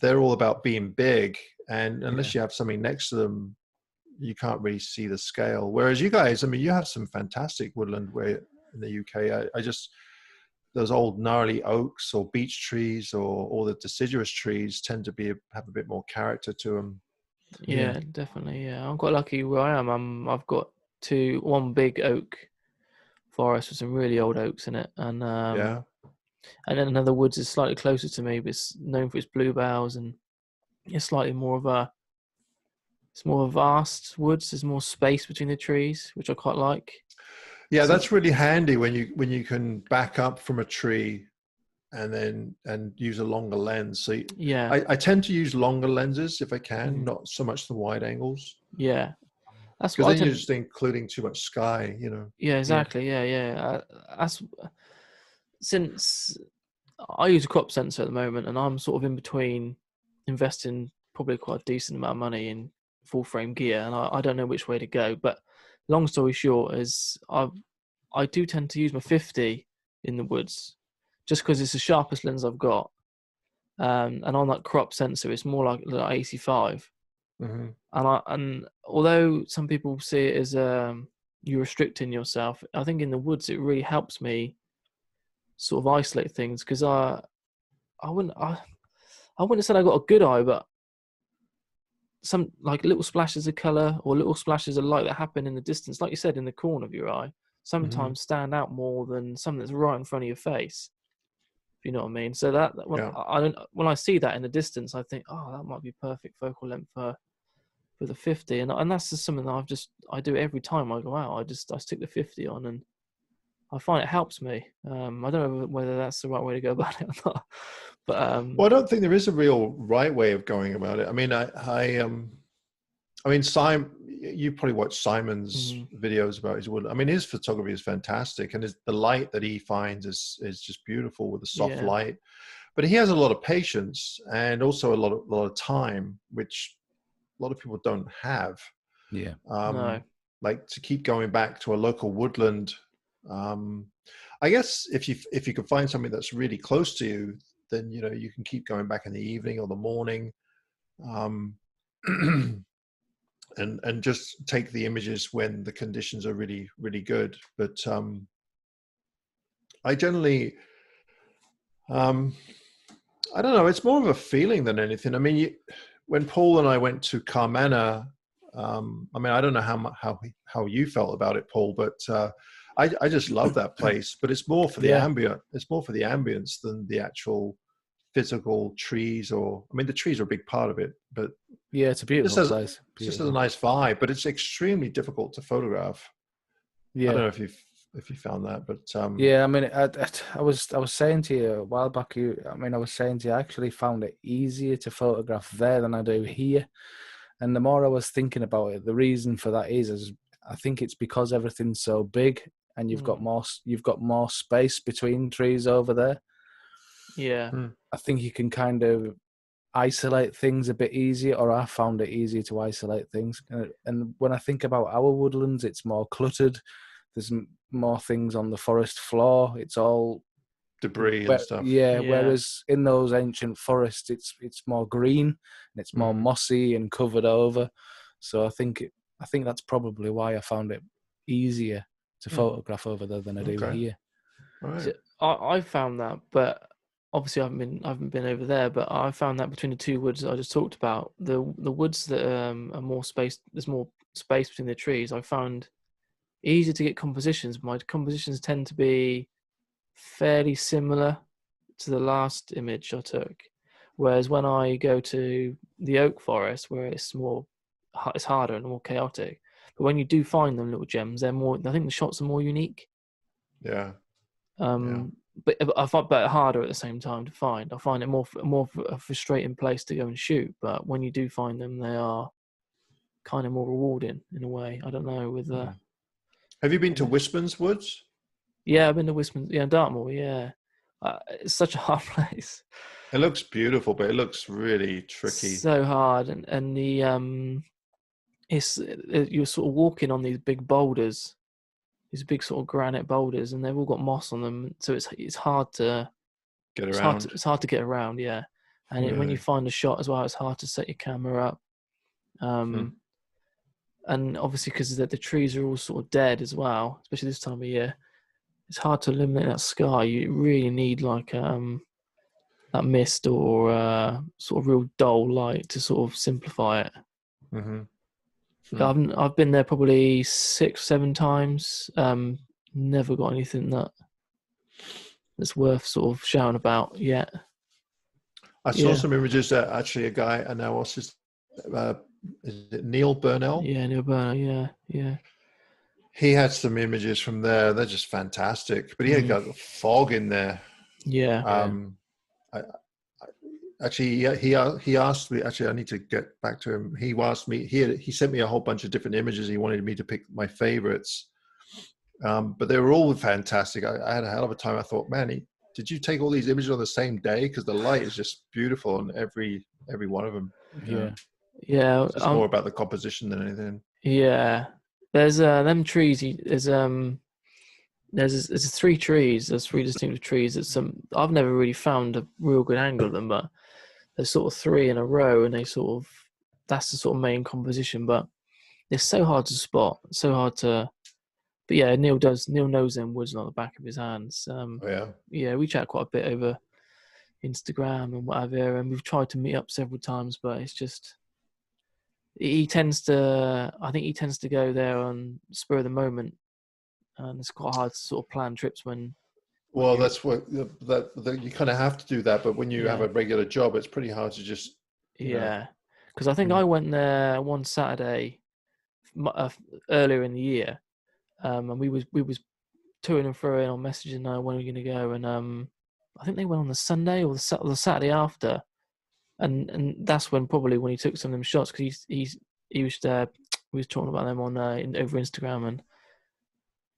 B: they're all about being big. And unless you have something next to them, you can't really see the scale. Whereas you guys, I mean, you have some fantastic woodland in the UK. Those old gnarly oaks or beech trees or the deciduous trees tend to have a bit more character to them.
A: Yeah, definitely. Yeah, I'm quite lucky where I am. I've got one big oak forest with some really old oaks in it, and and then another woods is slightly closer to me, but it's known for its bluebells, and it's slightly more of It's more vast woods. There's more space between the trees, which I quite like.
B: Yeah,
A: So,
B: that's really handy when you can back up from a tree and use a longer lens. So
A: yeah.
B: I tend to use longer lenses if I can, not so much the wide angles,
A: Yeah. That's
B: because
A: what I
B: then you're
A: tend.
B: just including too much sky, you know.
A: Yeah, exactly. Yeah. That's since I use a crop sensor at the moment, and I'm sort of in between investing probably quite a decent amount of money in full frame gear, and I don't know which way to go. But long story short is I do tend to use my 50 in the woods, just because it's the sharpest lens I've got. And on that crop sensor, it's more like 85.
B: Mm-hmm.
A: And although some people see it as you're restricting yourself, I think in the woods it really helps me sort of isolate things, because I wouldn't have said I got a good eye, but some like little splashes of color or little splashes of light that happen in the distance, like you said, in the corner of your eye,
B: Mm-hmm.
A: sometimes stand out more than something that's right in front of your face. If you know what I mean. So that
B: Yeah.
A: when I see that in the distance, I think, oh, that might be perfect focal length for the 50, and that's just something that I do every time I go out. I stick the 50 on, and I find it helps me. I don't know whether that's the right way to go about it or not, but
B: Well, I don't think there is a real right way of going about it. I mean, I mean, Simon, you probably watched Simon's videos about his wood. I mean, his photography is fantastic, and the light that he finds is just beautiful with the soft light. But he has a lot of patience and also a lot of time, which a lot of people don't have.
C: Yeah.
A: no.
B: Like to keep going back to a local woodland. I guess if you can find something that's really close to you, then you can keep going back in the evening or the morning, and just take the images when the conditions are really, really good. But I generally, I don't know. It's more of a feeling than anything. I mean, when Paul and I went to Carmena, I mean, I don't know how you felt about it, Paul, but I just love that place. But it's more for the ambient. It's more for the ambience than the actual physical trees. Or I mean, the trees are a big part of it, but
C: yeah, it's a beautiful place.
B: It just has a nice vibe. But it's extremely difficult to photograph.
C: Yeah.
B: I don't know if you found that, but
C: yeah, I mean, I was saying to you a while back. I was saying to you, I actually found it easier to photograph there than I do here. And the more I was thinking about it, the reason for that is I think it's because everything's so big, and you've got more space between trees over there.
A: Yeah.
C: I think you can kind of isolate things a bit easier, or I found it easier to isolate things. And when I think about our woodlands, it's more cluttered. There's more things on the forest floor. It's all
B: debris and stuff.
C: Yeah, whereas in those ancient forests, it's more green and it's more mossy and covered over. So I think that's probably why I found it easier to photograph over there than I do here.
B: Right.
A: So I found that, but obviously I haven't been over there. But I found that between the two woods that I just talked about, the woods that are more space, there's more space between the trees. I found easier to get compositions. My compositions tend to be fairly similar to the last image I took, whereas when I go to the oak forest, where it's harder and more chaotic, but when you do find them little gems, they're more, I think the shots are more unique. But I find but harder at the same time to find. I find it more a frustrating place to go and shoot, but when you do find them, they are kind of more rewarding in a way. I don't know with
B: Have you been to Wisman's Woods?
A: Yeah, I've been to Wisman. Yeah, Dartmoor. Yeah, it's such a hard place.
B: It looks beautiful, but it looks really tricky.
A: So hard, and the you're sort of walking on these big boulders, these big sort of granite boulders, and they've all got moss on them, so it's hard to
B: get around.
A: It's hard to get around, yeah. And when you find a shot as well, it's hard to set your camera up. And obviously because the trees are all sort of dead as well, especially this time of year. It's hard to illuminate that sky. You really need like that mist or sort of real dull light to sort of simplify it. I've been there probably 6-7 times. Never got anything that's worth sort of shouting about yet.
B: I saw some images that actually a guy, and now what's his is it Neil Burnell?
A: Yeah, Neil Burner. Yeah.
B: He had some images from there. They're just fantastic. But he had got fog in there.
A: Yeah.
B: I, actually, he asked me. Actually, I need to get back to him. He asked me. He sent me a whole bunch of different images. He wanted me to pick my favorites, but they were all fantastic. I had a hell of a time. I thought, man, did you take all these images on the same day? Because the light is just beautiful on every one of them.
A: Yeah.
B: It's more about the composition than anything.
A: Yeah. There's them trees. There's 3 trees. There's 3 distinctive trees. I've never really found a real good angle of them, but there's sort of 3 in a row, and that's the sort of main composition. But it's so hard to spot, so hard to. But yeah, Neil knows them woods on the back of his hands. Yeah, we chat quite a bit over Instagram and whatever, and we've tried to meet up several times, but it's just. I think he tends to go there on spur of the moment, and it's quite hard to sort of plan trips when.
B: Well, that's what that you kind of have to do that, but when you have a regular job, it's pretty hard to just.
A: Yeah, because I think I went there one Saturday earlier in the year, and we was toing and froing on messaging when we're going to go, and I think they went on the Sunday or the Saturday after. And that's when he took some of them shots, because he was there. We was talking about them on over Instagram,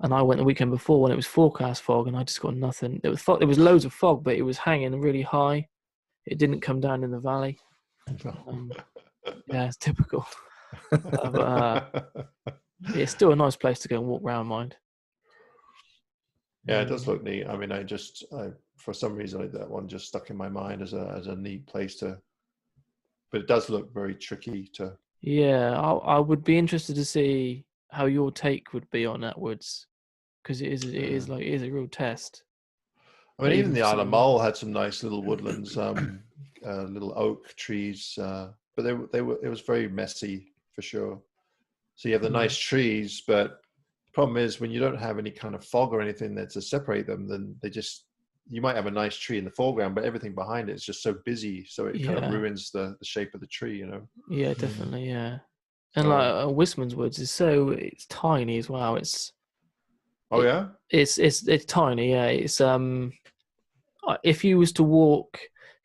A: and I went the weekend before when it was forecast fog, and I just got nothing. There was loads of fog, but it was hanging really high. It didn't come down in the valley. Yeah, it's typical. But, it's still a nice place to go and walk around, mind.
B: Yeah, it does look neat. I mean, for some reason that one just stuck in my mind as a neat place to. But it does look very tricky to.
A: Yeah, I would be interested to see how your take would be on that woods, because it is a real test.
B: I mean, even the Isle of Mull had some nice little woodlands, little oak trees, but it was very messy for sure. So you have the nice trees, but the problem is when you don't have any kind of fog or anything there to separate them, then you might have a nice tree in the foreground, but everything behind it is just so busy, so it kind of ruins the shape of the tree, you know. Yeah,
A: definitely, yeah. And like Wisman's Woods it's tiny as well. It's tiny, yeah. It's if you was to walk,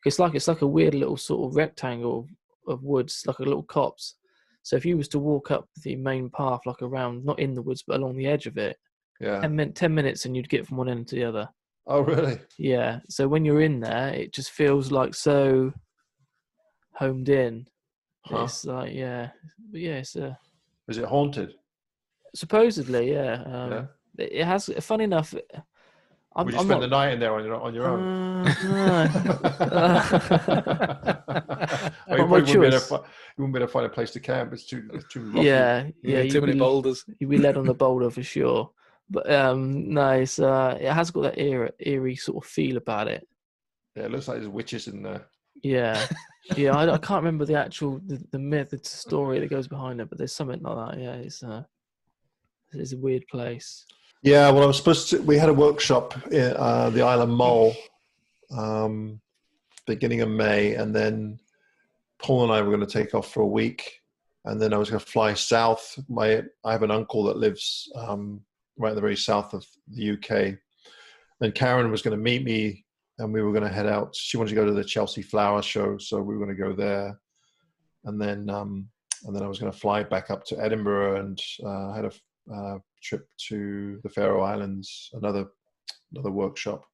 A: it's like a weird little sort of rectangle of woods, like a little copse. So if you was to walk up the main path, like around, not in the woods, but along the edge of it, 10 minutes, and you'd get from one end to the other.
B: Oh, really?
A: Yeah. So when you're in there, it just feels like so homed in. Huh. It's like, it's
B: Is it haunted?
A: Supposedly, yeah. It has. Funny enough.
B: Would you spend the night in there on your own? You wouldn't be able to find a place to camp. It's too rocky.
A: Yeah.
C: Too many boulders.
A: You'd be led on the boulder for sure. But nice. It has got that eerie sort of feel about it.
B: Yeah, it looks like there's witches in there.
A: Yeah, yeah. I can't remember the actual the myth, the story that goes behind it, but there's something like that. Yeah, it's a weird place.
B: Yeah, well, we had a workshop in the Isle of Mull, beginning of May, and then Paul and I were going to take off for a week, and then I was going to fly south. I have an uncle that lives right in the very south of the UK, and Karen was going to meet me, and we were going to head out. She wanted to go to the Chelsea Flower Show, so we were going to go there, and then I was going to fly back up to Edinburgh, and I had a trip to the Vero Islands, another workshop.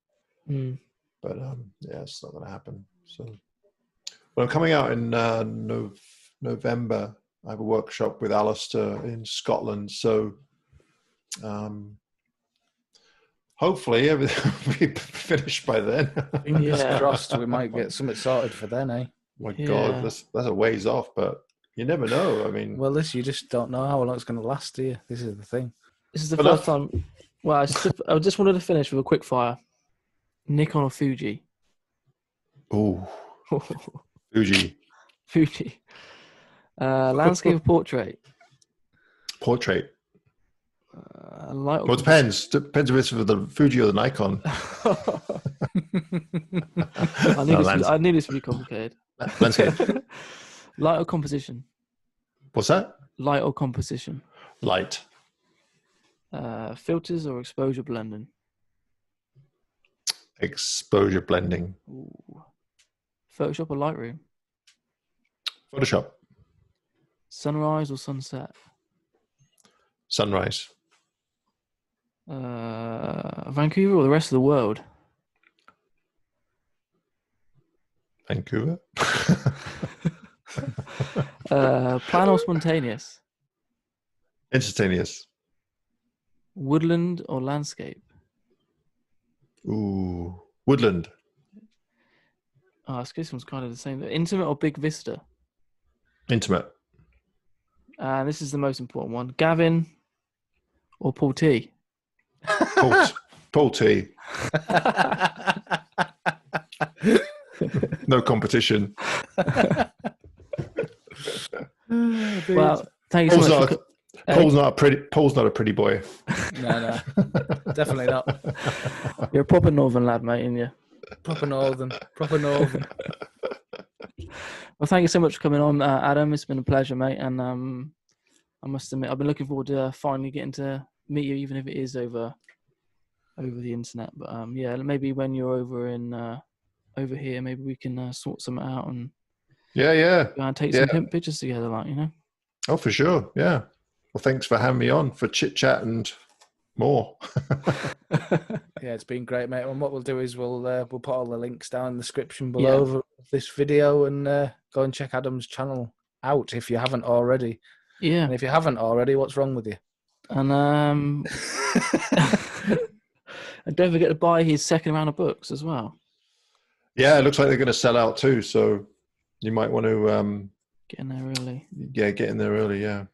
B: But it's not going to happen. So, but I'm coming out in November. I have a workshop with Alistair in Scotland. So hopefully everything will be finished by then.
C: Fingers crossed we might get something sorted for then, eh?
B: My God, that's a ways off, but you never know. I mean,
C: well, you just don't know how long it's going to last, do you? This is the thing.
A: This is the first time. Well, I just wanted to finish with a quick fire. Nikon or Fuji?
B: Oh, Fuji.
A: Landscape or portrait?
B: Portrait.
A: Well,
B: it depends. Depends if it's with the Fuji or the Nikon.
A: I knew this would be complicated.
B: Landscape.
A: Light or composition?
B: What's that?
A: Light or composition?
B: Light.
A: Filters or exposure blending?
B: Exposure blending.
A: Ooh. Photoshop or Lightroom?
B: Photoshop.
A: Sunrise or sunset?
B: Sunrise.
A: Vancouver or the rest of the world?
B: Vancouver.
A: Plan or spontaneous?
B: Instantaneous.
A: Woodland or landscape?
B: Ooh. Woodland.
A: Oh, this one's kind of the same. Intimate or big vista?
B: Intimate.
A: This is the most important one. Gavin or Paul T?
B: Paul T. No competition.
A: Well, thank you so much.
B: Paul's not a pretty boy.
C: No, definitely not.
A: You're a proper northern lad, mate, aren't you?
C: Proper northern.
A: Well, thank you so much for coming on, Adam. It's been a pleasure, mate. And I must admit, I've been looking forward to finally getting to meet you, even if it is over the internet. But yeah, maybe when you're over here, maybe we can sort something out and take some pictures together, like, you know.
B: Oh, for sure. Yeah. Well, thanks for having me on for chit chat and more.
C: Yeah, it's been great, mate. And what we'll do is we'll put all the links down in the description below of this video, and go and check Adam's channel out if you haven't already.
A: Yeah.
C: And if you haven't already, what's wrong with you?
A: And and don't forget to buy his second round of books as well.
B: Yeah, it looks like they're going to sell out too, so you might want to
A: get in there early.
B: Yeah, get in there early. Yeah.